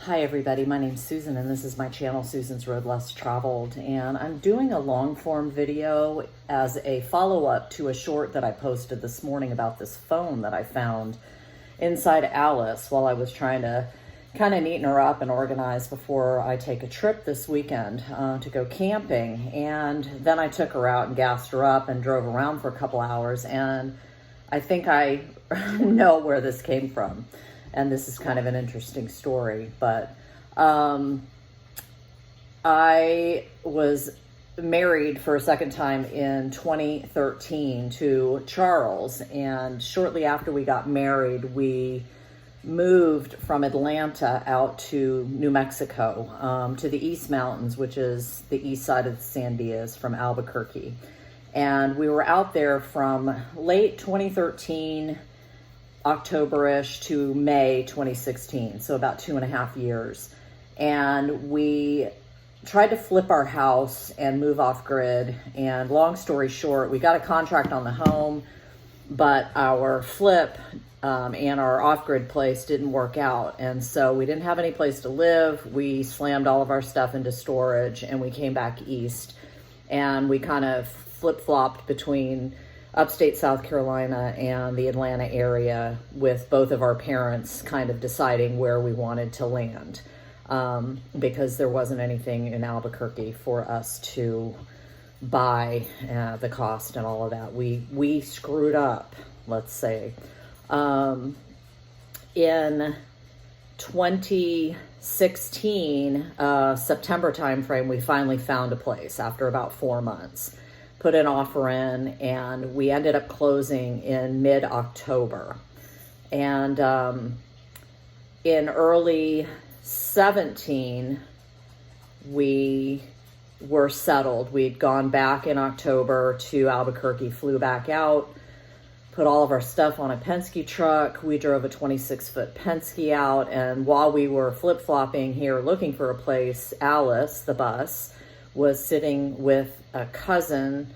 Hi everybody, my name's Susan and this is my channel, Susan's Road Less Traveled, and I'm doing a long form video as a follow-up to a short that I posted this morning about this phone that I found inside Alice while I was trying to kind of neaten her up and organize before I take a trip this weekend to go camping. And then I took her out and gassed her up and drove around for a couple hours, and I think I know where this came from. And this is kind of an interesting story, but I was married for a second time in 2013 to Charles, and shortly after we got married, we moved from Atlanta out to New Mexico, to the East Mountains, which is the east side of the Sandias from Albuquerque. And we were out there from late 2013, October-ish, to May 2016, so about 2.5 years. And we tried to flip our house and move off grid. And long story short, we got a contract on the home, but our flip and our off-grid place didn't work out. And so we didn't have any place to live. We slammed all of our stuff into storage and we came back east. And we kind of flip-flopped between upstate South Carolina and the Atlanta area, with both of our parents kind of deciding where we wanted to land, because there wasn't anything in Albuquerque for us to buy, the cost and all of that. We screwed up, let's say. In 2016, September timeframe, we finally found a place after about 4 months. Put an offer in, and we ended up closing in mid-October. And in early 17, we were settled. We'd gone back in October to Albuquerque, flew back out, put all of our stuff on a Penske truck. We drove a 26-foot Penske out, and while we were flip-flopping here looking for a place, Alice, the bus, was sitting with a cousin,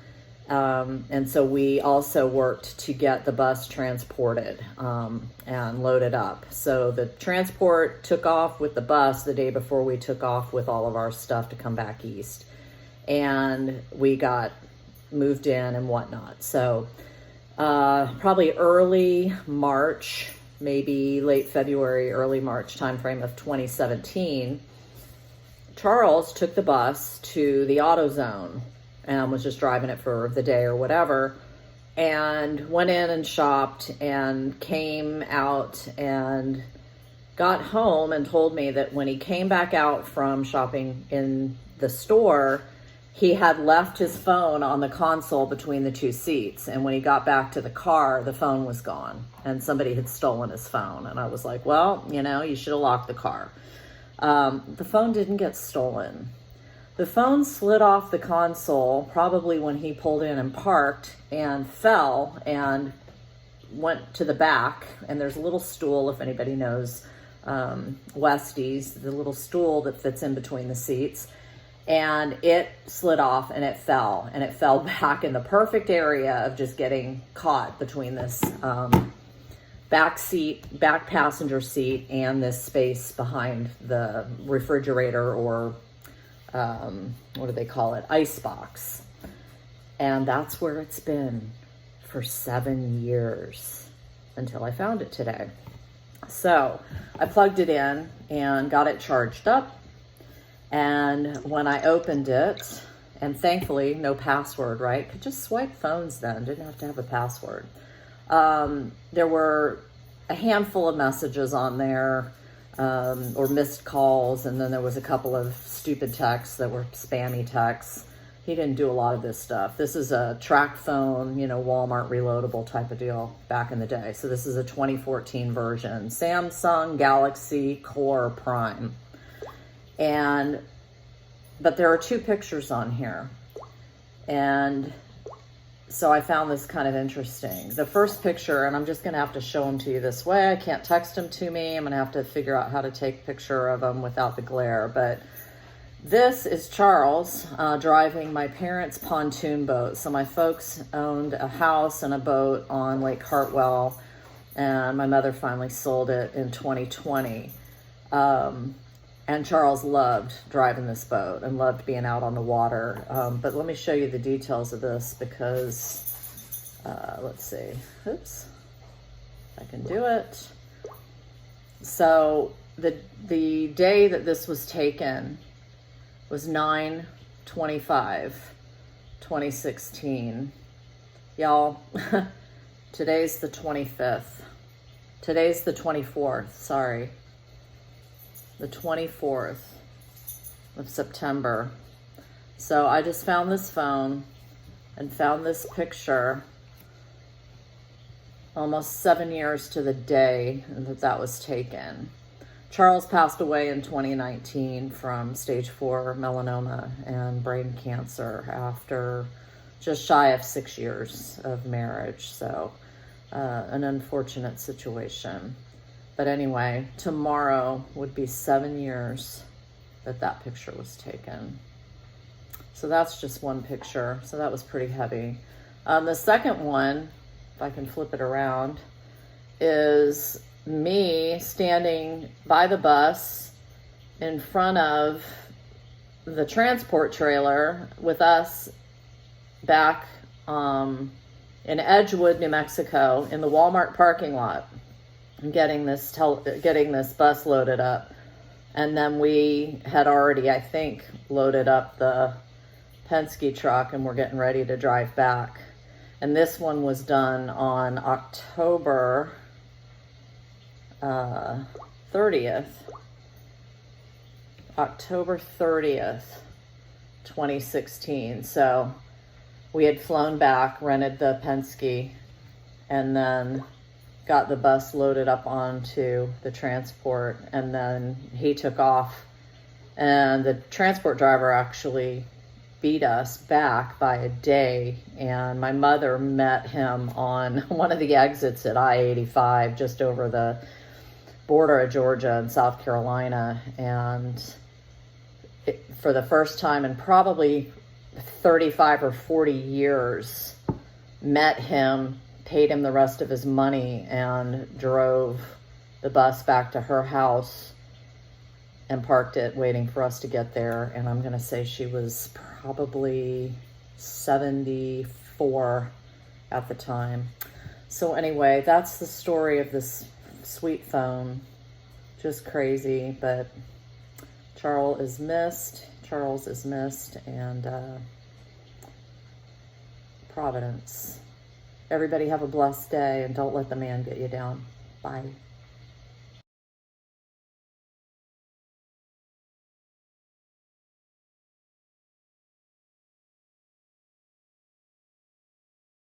and so we also worked to get the bus transported and loaded up. So the transport took off with the bus the day before we took off with all of our stuff to come back east, and we got moved in and whatnot. So probably early March, maybe late February, early March timeframe of 2017, Charles took the bus to the AutoZone and was just driving it for the day or whatever, and went in and shopped and came out and got home and told me that when he came back out from shopping in the store, he had left his phone on the console between the two seats. And when he got back to the car, the phone was gone and somebody had stolen his phone. And I was like, well, you should have locked the car. The phone didn't get stolen. The phone slid off the console probably when he pulled in and parked, and fell and went to the back. And there's a little stool, if anybody knows Westies, the little stool that fits in between the seats. And it slid off and it fell back in the perfect area of just getting caught between this back passenger seat and this space behind the refrigerator, or what do they call it? Ice box. And that's where it's been for 7 years until I found it today. So I plugged it in and got it charged up. And when I opened it, and thankfully no password, right? Could just swipe phones then, didn't have to have a password. There were a handful of messages on there, or missed calls, and then there was a couple of stupid texts that were spammy texts. He didn't do a lot of this stuff. This is a Trak phone, Walmart reloadable type of deal back in the day. So this is a 2014 version, Samsung Galaxy Core Prime. But there are 2 pictures on here. And so I found this kind of interesting. The first picture, and I'm just going to have to show them to you this way. I can't text them to me. I'm going to have to figure out how to take a picture of them without the glare. But this is Charles driving my parents' pontoon boat. So my folks owned a house and a boat on Lake Hartwell, and my mother finally sold it in 2020. And Charles loved driving this boat and loved being out on the water. But let me show you the details of this because, let's see, oops, if I can do it. So the day that this was taken was 9/25/2016. Y'all, today's the 25th. Today's the 24th, sorry. The 24th of September. So I just found this phone and found this picture almost 7 years to the day that was taken. Charles passed away in 2019 from stage 4 melanoma and brain cancer after just shy of 6 years of marriage. So an unfortunate situation. But anyway, tomorrow would be 7 years that that picture was taken. So that's just one picture. So that was pretty heavy. The second one, if I can flip it around, is me standing by the bus in front of the transport trailer with us back in Edgewood, New Mexico, in the Walmart parking lot, getting this bus loaded up. And then we had already, I think, loaded up the Penske truck and we're getting ready to drive back. And this one was done on October 30th. October 30th, 2016. So we had flown back, rented the Penske, and then got the bus loaded up onto the transport, and then he took off. And the transport driver actually beat us back by a day, and my mother met him on one of the exits at I-85 just over the border of Georgia and South Carolina, and for the first time in probably 35 or 40 years, met him, paid him the rest of his money, and drove the bus back to her house and parked it waiting for us to get there. And I'm going to say she was probably 74 at the time. So anyway, that's the story of this sweet phone. Just crazy, but Charles is missed, and Providence. Everybody have a blessed day, and don't let the man get you down. Bye.